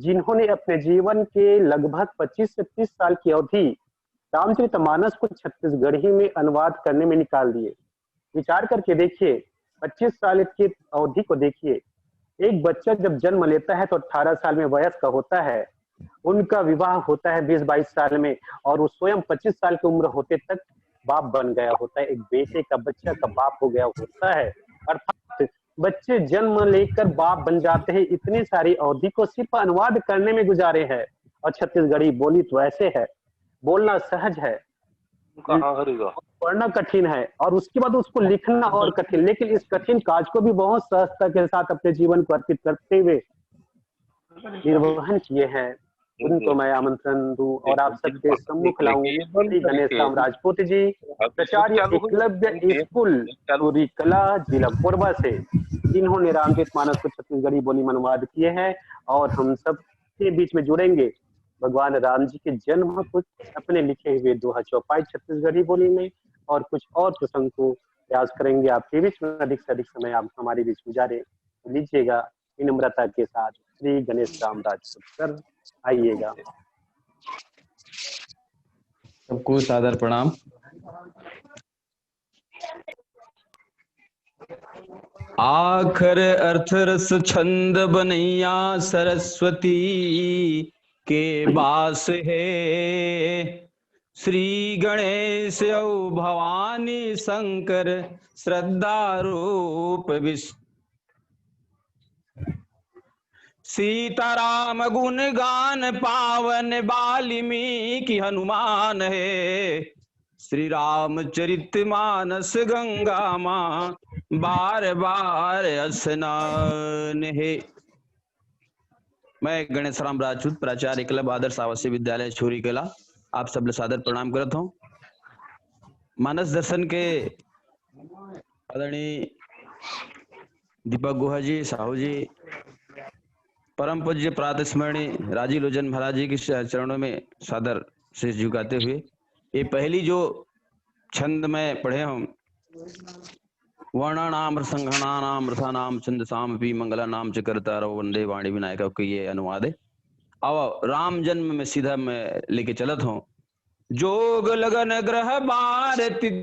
जिन्होंने अपने जीवन के लगभग 25 से 30 साल की अवधि रामचरितमानस को छत्तीसगढ़ी में अनुवाद करने में निकाल दिए। विचार करके देखिए, 25 साल की अवधि को देखिए। एक बच्चा जब जन्म लेता है तो 18 साल में वयस्क होता है, उनका विवाह होता है 20-22 साल में, और वो स्वयं 25 साल की उम्र होते तक बाप बन गया होता है, एक बेटे का, बच्चा का बाप हो गया होता है। अर्थात बच्चे जन्म लेकर बाप बन जाते हैं, इतनी सारी अवधि को सिर्फ अनुवाद करने में गुजारे हैं। और छत्तीसगढ़ी बोली तो ऐसे है, बोलना सहज है, पढ़ना कठिन है, और उसके बाद उसको लिखना और कठिन। लेकिन इस कठिन काज को भी बहुत सहजता के साथ अपने जीवन को अर्पित करते हुए निर्वहन किए हैं, उनको मैं आमंत्रण दूं और आप सबके सम्मुख लाऊं। श्री गणेश राम राजपूत जी, प्राचार्य एकलव्य स्कूल सूरी कला, जिला कोरबा से, जिन्होंने रामचरितमानस को छत्तीसगढ़ी बोली में अनुवाद किए हैं, और हम सब के बीच में जुड़ेंगे भगवान राम जी के जन्म को अपने लिखे हुए दोहा चौपाई छत्तीसगढ़ी बोली में, और कुछ और प्रसंग को प्रयास करेंगे आपके बीच में अधिक से अधिक समय आप हमारे बीच गुजारे लीजिएगा विनम्रता के साथ। श्री गणेश राम राजपूत सर, आइएगा। सबको सादर प्रणाम। आखर अर्थ रस छंद बनैया सरस्वती के बास है, श्री गणेश औ भवानी शंकर श्रद्धा रूप विश्व, सीताराम गुण गान पावन वाल्मीकि हनुमान है, श्री रामचरित मानस गंगा माँ बार बार स्नान है। मैं गणेश राम राजपूत, प्राचार्य एकलव्य आदर्श आवासीय विद्यालय छोरी कला, आप सब सादर प्रणाम करता हूँ। मानस दर्शन के आदरणीय दीपक गुहा जी, साहू जी, परम पूज्य प्रातः स्मरणीय राजीव लोचन महाराज जी के चरणों में सादर शीश झुकाते हुए, ये पहली जो छंद में पढ़े हम, वर्णानाम रसंघनानाम रसानाम छंदसाम भी मंगला नाम च करता रहो वंदे वाणी विनायक का ये अनुवाद है। अब राम जन्म में सीधा मैं लेके चलत हूँ। जोग लगन ग्रह बार तिथि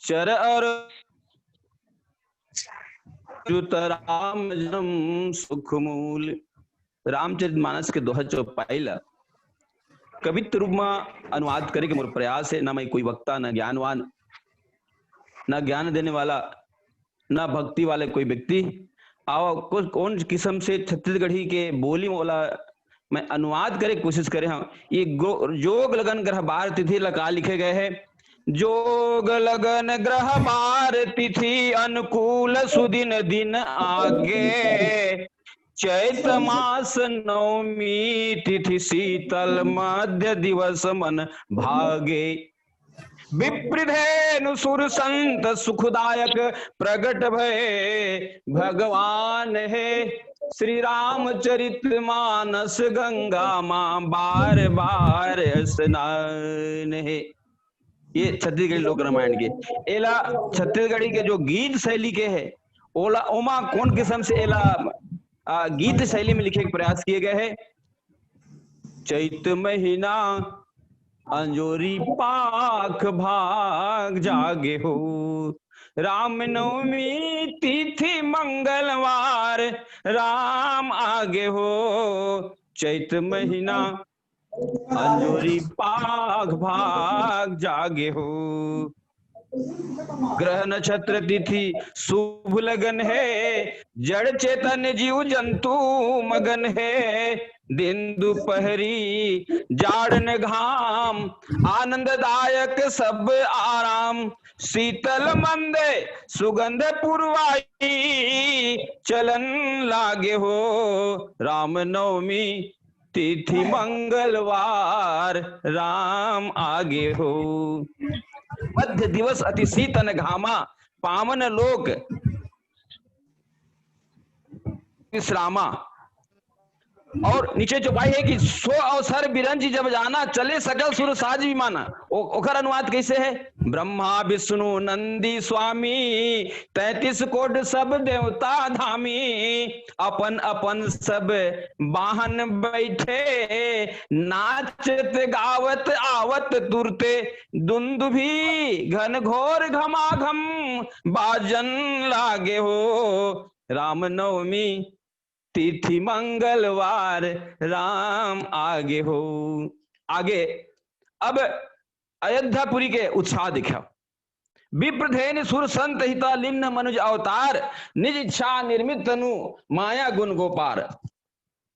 चर और राम जन्म सुख मूल। रामचरितमानस के दोहा चौपाईला कवित्व रूप में अनुवाद करे के मोर प्रयास है। ना मैं कोई वक्ता, ना ज्ञानवान, ना ज्ञान देने वाला, ना भक्ति वाले कोई व्यक्ति। आओ कुछ कौन किस्म से छत्तीसगढ़ी के बोली वाला मैं अनुवाद करे कोशिश करे। हाँ, ये जोग लगन ग्रह बार तिथि लगा लिखे गए हैं। जोग लगन ग्रह बार तिथि अनुकूल सुदिन दिन आगे, चैत मास नवमी तिथि शीतल मध्य दिवस मन भागे, विप्रधेनु सुर संत सुखदायक प्रगट भय भगवान है, श्री रामचरित मानस गंगा माँ बार बार स्नान है। ये छत्तीसगढ़ी लोक रामायण के एला छत्तीसगढ़ी के जो गीत शैली के है, ओला ओमा कौन किस्म से एला गीत शैली में लिखे के प्रयास किए गए हैं। चैत महीना अंजोरी पाख भाग जागे हो, रामनवमी तिथि मंगलवार राम आगे हो, चैत महीना अंजोरी पाख भाग जागे हो, ग्रह नक्षत्र तिथि शुभ लगन है, जड़ चेतन जीव जंतु मगन है, दिन दोपहरी जाड़न घाम आनंददायक सब आराम, शीतल मंद सुगंध पुरवाई चलन लागे हो, राम नवमी तिथि मंगलवार राम आगे हो, मध्य दिवस अति शीतन घामा पावन लोक विश्रामा, और नीचे चौपाई है कि सो अवसर बिरंज जब जाना, चले सकल सुर साज विमाना। ओकर अनुवाद कैसे है? ब्रह्मा विष्णु नंदी स्वामी, 33 कोट सब देवता धामी, अपन अपन सब वाहन बैठे, नाचत गावत आवत तुरते, दुंदुभी घन घोर घमाघम बाजन लागे हो। राम नवमी तिथि मंगलवार, राम आगे हो। आगे अब अयोध्यापुरी के उत्साह दिखा। विप्रधेन सुर संत हिता लिन्न मनुज अवतार, निज इच्छा निर्मित तनु माया गुण गोपार।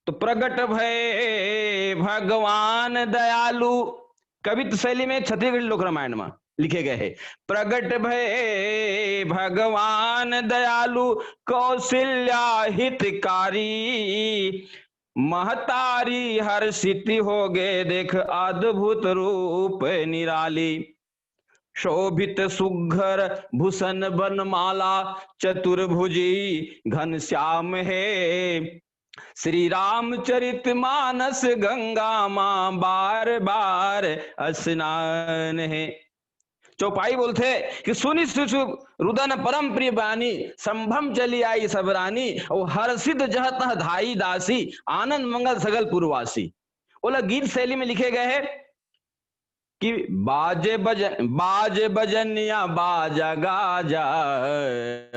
तो प्रगट भय भगवान दयालु, कवित्व शैली में छत्तीसगढ़ी लोक रामायण में लिखे गए हैं। प्रगट भय भगवान दयालु, कौशल्या हितकारी, महतारी हर्षित हो गए देख अद्भुत रूप निराली। शोभित सुघ्घर भूषण बनमाला, चतुर्भुजी घनश्याम है। श्री रामचरित मानस गंगा मां बार बार स्नान है। चौपाई बोलते कि सुनि शिशु रुदन परम प्रिय बानी, संभम चली आई सब रानी, और हर्षित जह तह धाई दासी, आनंद मंगल सगल पुरवासी। बोला गीत शैली में लिखे गए हैं कि बाज बजनिया बाजा गाजा,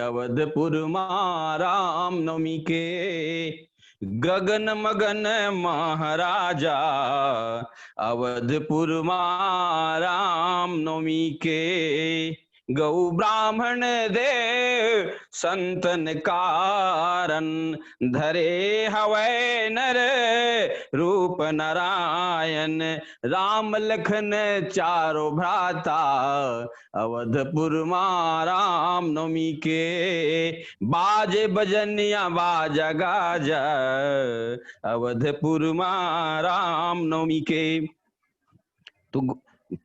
अवधपुर मां राम नवमी के, गगन मगन महाराजा, अवधपुर मां राम नवमी के। गौ ब्राह्मण देव संतन कारण, धरे हवै नर रूप नारायण, राम लखन चारो भ्राता, अवधपुर मां राम नवमी के। बाजे बजनिया बाजा गाजा, अवधपुर मां राम नवमी के। तो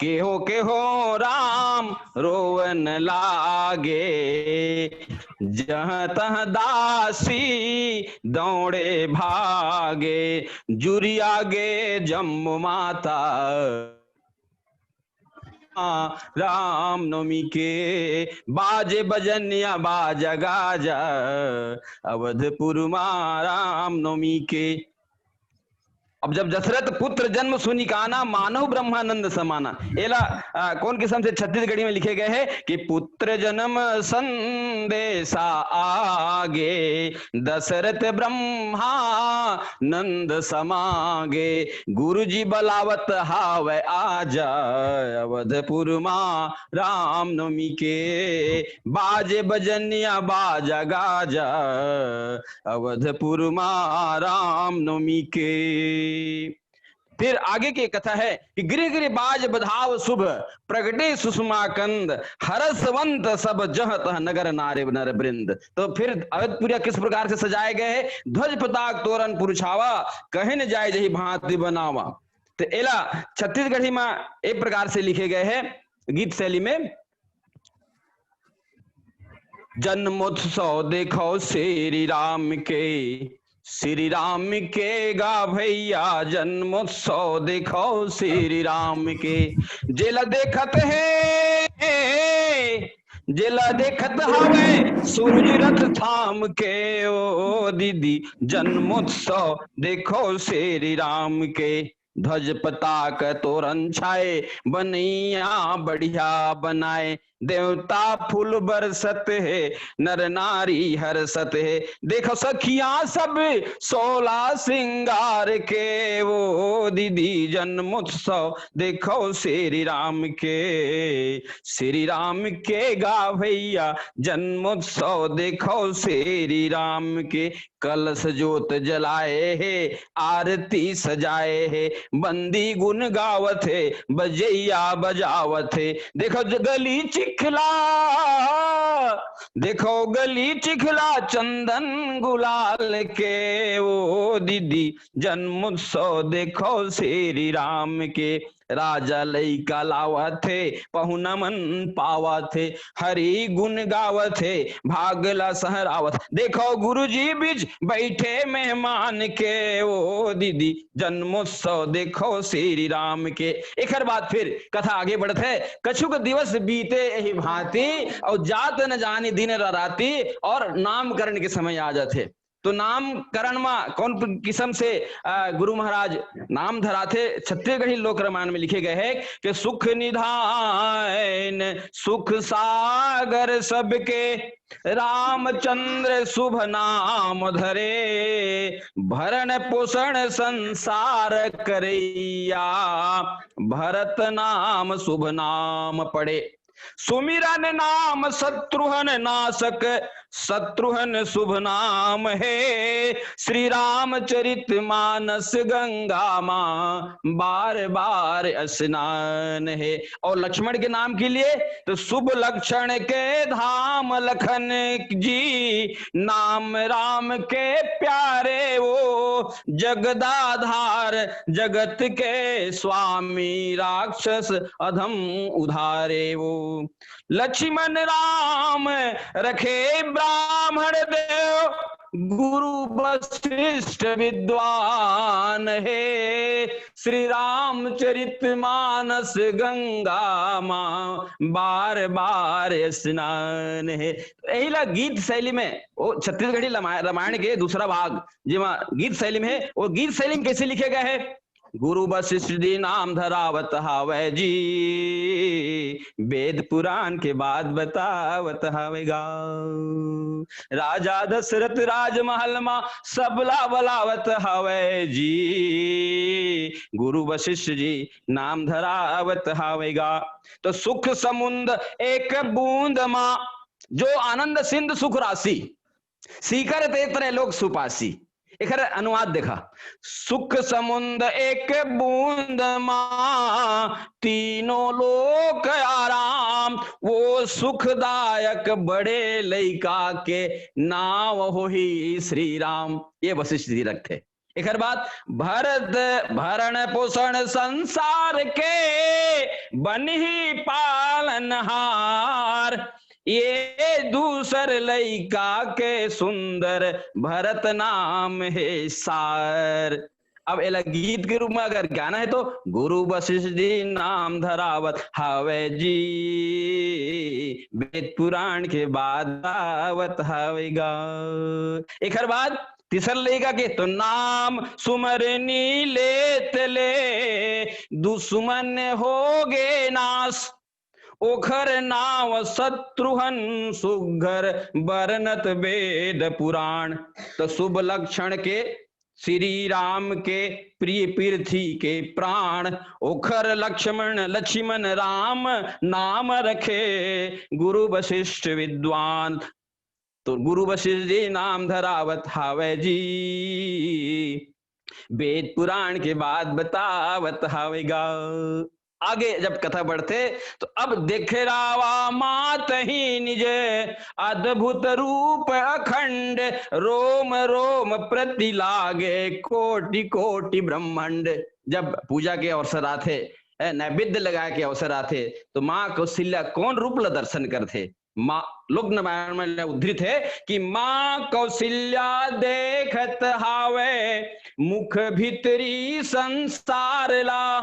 केहो राम रोवन लागे, जहाँ तहाँ दासी दौड़े भागे, जुरिया गे जम्मू माता, राम नवमी के। बाजे बजनिया बाजा गाजा, अवधपुर मां राम नवमी के। अब जब दशरथ पुत्र जन्म सुनि काना, मानव ब्रह्मानंद समाना। एला कौन किस्म से छत्तीसगढ़ी में लिखे गए हैं कि पुत्र जन्म संदेशा आगे, दशरथ ब्रह्मा नंद समागे, गुरुजी बलावत हावे आजा, अवधपुर मां राम नवमी के। बाजे बजनिया बाजा गाजा, अवधपुर मां राम नवमी के। फिर आगे की कथा है कि गिरि गिरि बाज बधाव शुभ, प्रगटे सुषमा कंद, हरसवंत सब जह तह नगर नारे नर वृंद। तो फिर अयोध्या किस प्रकार से सजाए गए हैं? ध्वज पताक तोरण पुरछावा, कहे न जाए जही भांति बनावा। तो एला छत्तीसगढ़ी में एक प्रकार से लिखे गए हैं गीत शैली में। जन्मोत्सव देखो श्री राम के, श्री राम के गा भैया, जन्मोत्सव देखो श्री राम के। जेला देखत है, जेला देखत हवे सूरज रथ थाम के, ओ दीदी जन्मोत्सव देखो श्री राम के। ध्वज पताक तोरण छाए, बनैया बढ़िया बनाए, देवता फूल बरसत है, नर नारी हरसत है। देखो सखिया सब 16 श्रृंगार के, वो दीदी जन्मोत्सव देखो श्री राम के। श्री राम के गा भैया, जन्मोत्सव देखो श्री राम के। कलश जोत जलाए है, आरती सजाए है, बंदी गुन गावत है, बजैया बजावत है। देखो गली चिखला, देखो गली चिखला, चंदन गुलाल के, ओ दीदी जन्मोत्सव देखो श्री राम के। राजा लइका लावत थे, पहुनमन पावत थे, हरि गुण गावत थे, भागला सहरावत। देखो गुरुजी बीच बैठे मेहमान के, ओ दीदी जन्मोत्सव देखो श्री राम के। एक हर बात फिर कथा आगे बढ़त है। कछुक दिवस बीते यही भांति, और जात न जानी दिन राती, और नामकरण के समय आ जाते। तो नामकरण में कौन किस्म से गुरु महाराज नाम धराते, छत्तीसगढ़ी लोक रामायण में लिखे गए हैं कि सुख निधान सुख सागर सबके, रामचंद्र शुभ नाम धरे, भरण पोषण संसार करैया, भरत नाम शुभ नाम पड़े। सुमिरन नाम शत्रुहन नाशक, शत्रुहन शुभ नाम है, श्री रामचरित मानस गंगा मां बार बार स्नान है। और लक्ष्मण के नाम के लिए तो शुभ लक्षण के धाम लखन जी, नाम राम के प्यारे वो, जगदाधार जगत के स्वामी, राक्षस अधम उधारे वो। लक्ष्मण राम रखे ब्राह्मण देव, गुरु वशिष्ठ विद्वान है, श्री रामचरित मानस गंगा मां बार बार स्नान है। यही ला गीत शैली में वो छत्तीसगढ़ी रामायण के दूसरा भाग जिमा गीत शैली में है। वो गीत शैली में कैसे लिखे गए है? गुरु वशिष्ठ जी नाम धरावत हावे जी, वेद पुराण के बाद बतावत हावेगा। राजा दशरथ राजमहल मा सबला बलावत हावे जी, गुरु वशिष्ठ जी नाम धरावत हावेगा। तो सुख समुद्र एक बूंद मा, जो आनंद सिंध सुख राशि, सीकर ते तरह लोग सुपासी। एक अनुवाद देखा, सुख समुद्र एक बूंद मां, तीनों लोक आराम, वो सुखदायक बड़े लइका के, नाव हो ही श्री राम। ये वशिष्ठ जी रखते। एक बात, भरत भरण पोषण संसार के, बन ही पालनहार, ये दूसर लइका के सुंदर, भरत नाम है सार। अब एला गीत के रूप में अगर गाना है तो गुरु वशिष्ठ जी नाम धरावत हावे जी, वेद पुराण के बाद आवत हावेगा। एक हर बात तीसर लेगा के तो नाम सुमरनी लेत ले, दुश्मन होगे नाश, ओखर नाव शत्रुहन सुघर, बरनत वेद पुराण। तो शुभ लक्षण के श्री राम के प्रिय पृथ्वी के प्राण, ओखर लक्ष्मण राम नाम रखे, गुरु वशिष्ठ विद्वान। तो गुरु वशिष्ठ जी नाम धरावत हावे जी, वेद पुराण के बाद बतावत हावेगा। आगे जब कथा बढ़ते तो अब देखे रावा मात ही निजे, अद्भुत रूप अखंड, रोम रोम प्रति लागे, कोटि कोटि ब्रह्मांड। जब पूजा के अवसर आते, नैवेद्य लगा के अवसर आते, तो माँ कौशल्या कौन रूप ला दर्शन करते? माँ लोक रामायण में उद्धृत है कि माँ कौशल्या देखत हावे, मुख भीतरी संसार ला,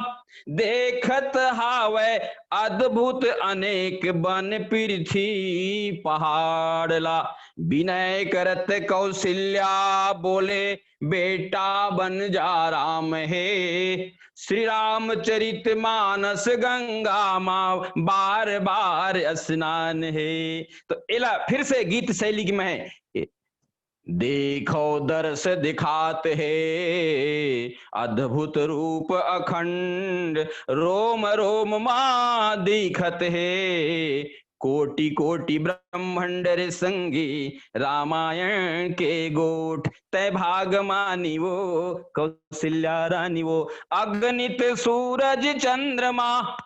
देखत हावे अद्भुत अनेक बन पृथ्वी पहाड़ ला। विनय करत कौशल्या बोले, बेटा बन जा राम है, श्री रामचरित मानस गंगा मां बार बार स्नान है। तो इला फिर से गीत शैली की में देखो दर्श दिखात है, अद्भुत रूप अखंड, रोम रोम मां दिखत है, कोटि कोटि ब्रह्मांड रे संगी, रामायण के गोठ, तय भाग मानी वो कौशल्या रानी वो। अगणित सूरज चंद्रमा,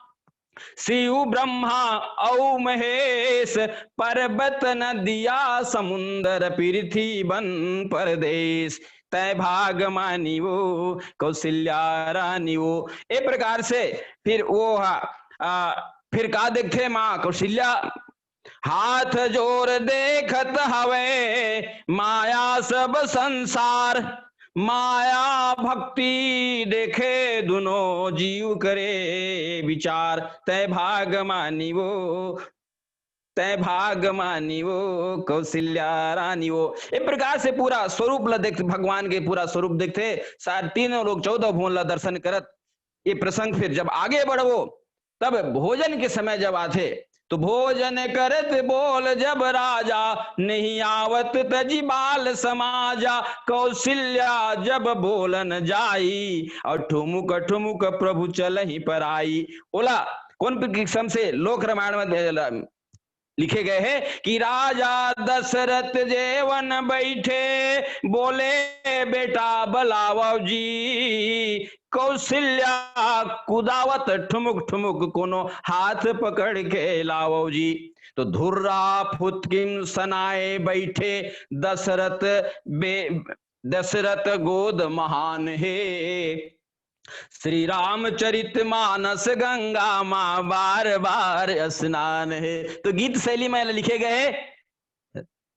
शिव ब्रह्मा औ महेश, पर्वत नदिया समुंदर पृथ्वी वन परदेश, तय भाग मानी वो कौशल्या रानी वो। ए प्रकार से फिर वो फिर का देखे माँ कौशल्या, हाथ जोर देखत हवे माया सब संसार, माया भक्ति देखे दुनो जीव करे विचार, तय भाग मानी वो तय भाग मानी वो कौशल्या रानी वो। इस प्रकार से पूरा स्वरूप ला देखते, भगवान के पूरा स्वरूप देखते, सारे तीनों लोग 14 भुवन ला दर्शन करत। ये प्रसंग फिर जब आगे बढ़ो तब भोजन के समय जब आते तो भोजन करत बोल जब राजा, नहीं आवत तजी बाल समाजा, कौशल्या जब बोलन जाई और ठुमुक ठुमुक प्रभु चल ही पर आई। बोला कौन किस्म से लोक रामायण में लिखे गए हैं कि राजा दशरथ जेवन बैठे बोले बेटा बलावो जी, कौशल्या कुदावत ठुमुक ठुमुक कोनो हाथ पकड़ के लावो जी। तो धुर्रा फुतकिन सनाए बैठे दशरथ गोद महान है, श्री रामचरित मानस गंगा माँ बार बार स्नान है। तो गीत शैली में लिखे गए,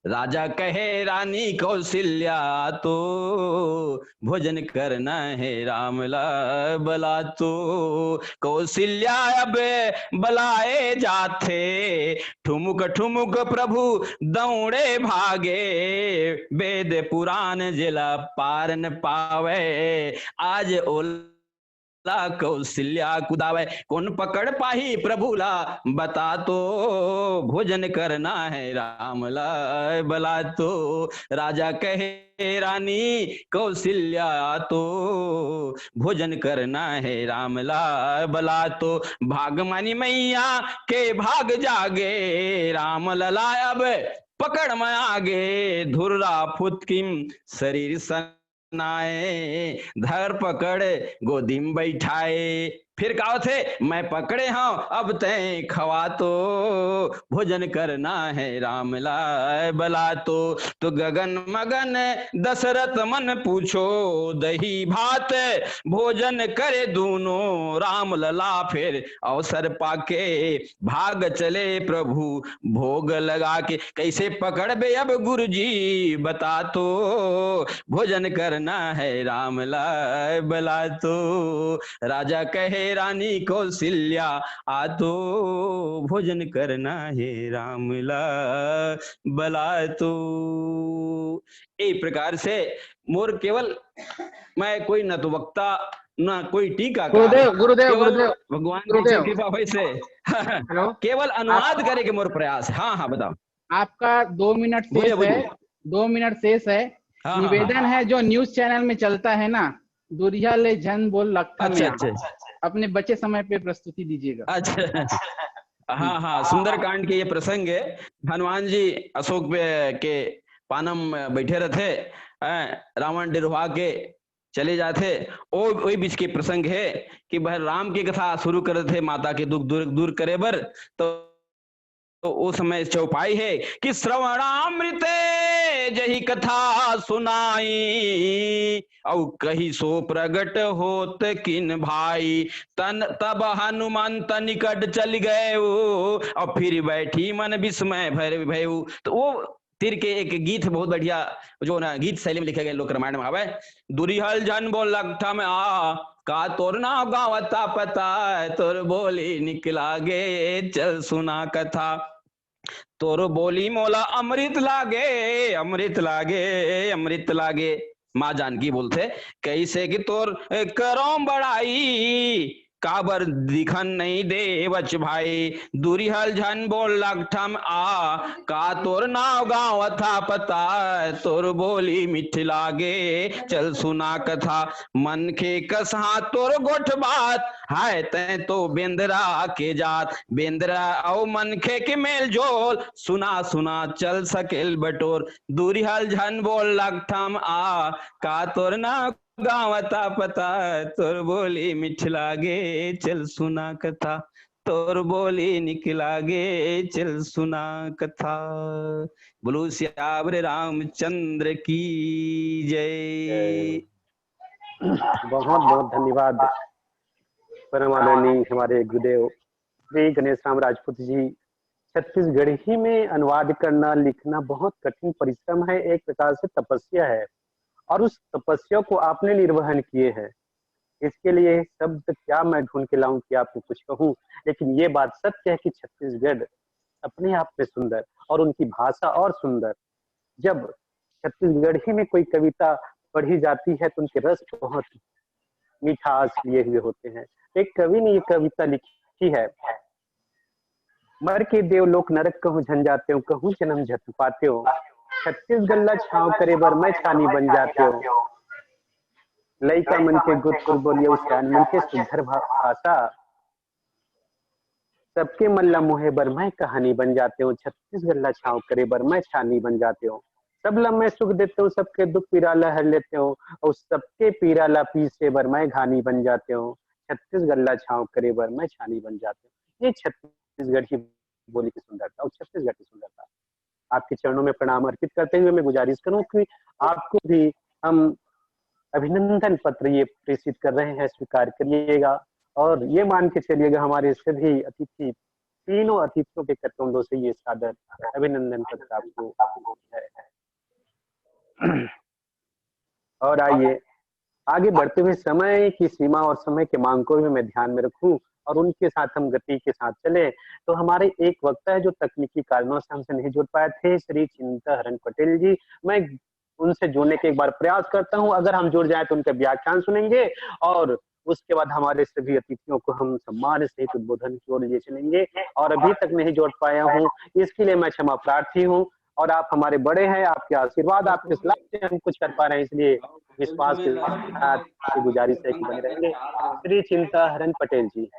राजा कहे रानी कौशल्या तो भोजन करना है रामला बला तो, कौशल्या अब बलाए जाते ठुमुक ठुमुक प्रभु दौड़े भागे, वेद पुराण जिला पार न पावे आज ओला कौशल्या कुदावे, कौन पकड़ पाही प्रभुला बता तो, भोजन करना है रामला बला तो, राजा कहे रानी कौशल्या तो भोजन करना है रामला बला तो, भागमानी मैया के भाग जागे राम लला अब पकड़ में आगे, धुर्रा फुतकिम शरीर नाए धर पकड़ गोदी में बैठाए। फिर कहा थे मैं पकड़े हूं अब तय खवा तो, भोजन करना है रामला बला तो गगन मगन दशरथ मन पूछो दही भात भोजन करे दोनों राम लला, फिर अवसर पाके भाग चले प्रभु भोग लगा के, कैसे पकड़ बे अब गुरुजी बता तो, भोजन करना है रामला बला तो, राजा कहे रानी कौशल्या आ तो भोजन करना है रामला बला तो। इस प्रकार से मोर केवल मैं कोई न तो वक्ता न कोई टीका गुरुदेव गुरुदेव गुरुदेव भगवान की कृपा वैसे हेलो केवल अनुवाद करे के मोर प्रयास। हाँ हाँ बताओ। आपका 2 मिनट शेष है, 2 मिनट शेष है। हाँ, निवेदन है जो न्यूज चैनल में चलता है ना, दुरिया ले जन बोल लगता अच्छा, अपने बचे समय पे प्रस्तुति दीजिएगा। अच्छा हाँ हाँ, सुंदरकांड के ये प्रसंग है। हनुमान जी अशोक के पानम बैठे रहते, रावण डिरवा के चले जाते, और वही बीच के प्रसंग है कि वह राम की कथा शुरू कर थे माता के दुख दूर करे बर, तो उस समय चौपाई है कि श्रवणामृत जही कथा सुनाई, औ कही सो प्रगट होत किन भाई, तब हनुमान निकट चल गए और फिर बैठी मन विस्मय भयऊ। तो वो तीर के एक गीत बहुत बढ़िया जो ना गीत शैली में लिखे गए लोक रामायण में आवे, दुरिहल जन बोल लगता में का तोर ना गावता पता, तोर बोली निकला गे चल सुना कथा, तोर बोली मोला अमृत लागे अमृत लागे अमृत लागे। माँ जानकी बोलते कैसे कि तोर करो बड़ाई, काबर दिखन नहीं दे बच भाई, दुरिहल झन बोल लगठम का तोर नाव गाँव था पता, तोर बोली मिठ लागे चल सुना कथा, मन के कसा तोर गोठ बात हाय तै तो बेंदरा के जात, बेंदरा औ मन के मेल जोल सुना सुना चल सकेल बटोर, दुरिहल झन बोल लगठम का तोर नाव गावता पता, तोर बोली मिठ लागे चल सुना कथा। तोर बोली निकला गे चल सुना कथा। बोलो श्यावर रामचंद्र की जय। बहुत बहुत धन्यवाद परम आदरणीय हमारे गुरुदेव श्री गणेश राम राजपूत जी। छत्तीसगढ़ी में अनुवाद करना लिखना बहुत कठिन परिश्रम है, एक प्रकार से तपस्या है, और उस तपस्या को आपने निर्वहन किए हैं। इसके लिए शब्द क्या मैं ढूंढ के लाऊं कि आपको कुछ कहूं, लेकिन ये बात सत्य है कि छत्तीसगढ़ अपने आप में सुंदर और उनकी भाषा और सुंदर। जब छत्तीसगढ़ी में कोई कविता पढ़ी जाती है तो उनके रस बहुत मिठास लिए हुए होते हैं। एक कवि ने ये कविता लिखी है, मर के देवलोक नरक कहूँ झंझाते हो, कहूँ जन्म झट पाते हो, छत्तीसगढ़ छाव करे बर मैं छानी बन जाते हो, लइका मन के गुर बोलिए उस मन के सुधर भाषा, सबके मल्ला मुहे बर मैं कहानी बन जाते हो, छत्तीसगढ़ छाव करे बर मैं छानी बन जाते हो, सब लम्हे सुख देते हो, सबके दुख पीराला हर लेते हो, और सबके पीराला पीसे बर मैं घानी बन जाते हो, छत्तीसगढ़ छाव करे बर मैं छानी बन जाते हो। ये छत्तीसगढ़ की बोली की सुंदरता और छत्तीसगढ़ की सुंदरता। आपके चरणों में प्रणाम अर्पित करते हुए मैं गुजारिश करूं कि आपको भी हम अभिनंदन पत्र ये प्रेषित कर रहे हैं, स्वीकार करिएगा, और ये मान के चलिएगा हमारे सभी अतिथि, तीनों अतिथियों के कटोंडों से ये सादर अभिनंदन पत्र आपको है। और आइए आगे बढ़ते हुए समय की सीमा और समय के मांग को भी मैं ध्यान में रखूं और उनके साथ हम गति के साथ चले। तो हमारे एक वक्ता है जो तकनीकी कारणों से हमसे नहीं जुड़ पाए थे, श्री चिंताहरण पटेल जी। मैं उनसे जुड़ने के एक बार प्रयास करता हूं, अगर हम जुड़ जाए तो उनके व्याख्यान सुनेंगे और उसके बाद हमारे सभी अतिथियों को हम सम्मान सहित उद्बोधन की ओर ले चलेंगे। और अभी तक नहीं जोड़ पाया हूँ, इसके लिए मैं क्षमा प्रार्थी हूँ, और आप हमारे बड़े हैं, आपके आशीर्वाद आपके सलाह से हम कुछ कर पा रहे हैं, इसलिए विश्वास के साथ गुजारिश है कि बने रहेंगे। श्री चिंताहरण पटेल जी।